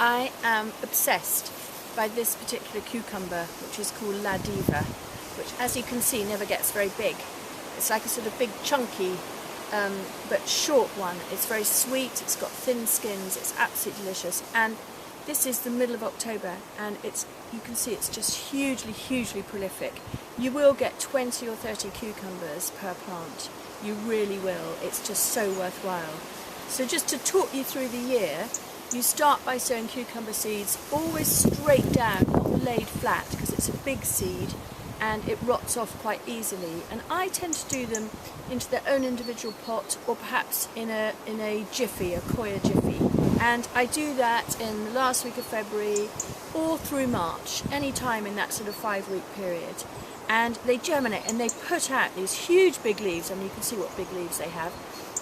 I am obsessed by this particular cucumber, which is called La Diva, which, as you can see, never gets very big. It's like a sort of big chunky but short one. It's very sweet, it's got thin skins, it's absolutely delicious. And this is the middle of October, and you can see it's just hugely prolific. You will get 20 or 30 cucumbers per plant. You really will. It's just so worthwhile. So just to talk you through the year, you start by sowing cucumber seeds always straight down, not laid flat, because it's a big seed and it rots off quite easily. And I tend to do them into their own individual pot, or perhaps in a jiffy, a coir jiffy. And I do that in the last week of February all through March, any time in that sort of 5-week period. And they germinate and they put out these huge big leaves. I mean, you can see what big leaves they have,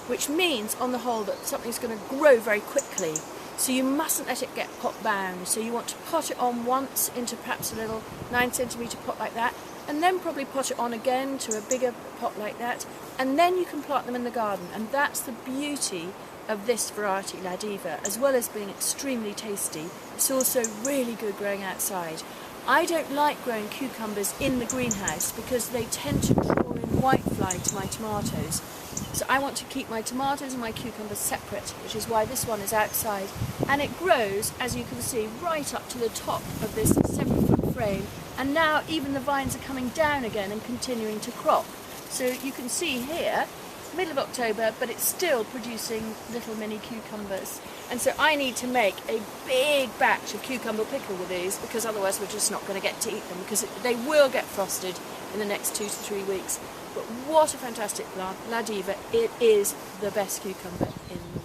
which means on the whole that something's going to grow very quickly. So you mustn't let it get pot bound. So you want to pot it on once into perhaps a little 9cm pot like that, and then probably pot it on again to a bigger pot like that, and then you can plant them in the garden. And that's the beauty of this variety, La Diva. As well as being extremely tasty, it's also really good growing outside. I don't like growing cucumbers in the greenhouse because they tend to draw in whitefly to my tomatoes. So I want to keep my tomatoes and my cucumbers separate, which is why this one is outside. And it grows, as you can see, right up to the top of this 7-foot frame. And now even the vines are coming down again and continuing to crop. So you can see here, middle of October, but it's still producing little mini cucumbers. And so I need to make a big batch of cucumber pickle with these, because otherwise we're just not going to get to eat them, because they will get frosted in the next 2 to 3 weeks. But what a fantastic plant, La Diva. It is the best cucumber in the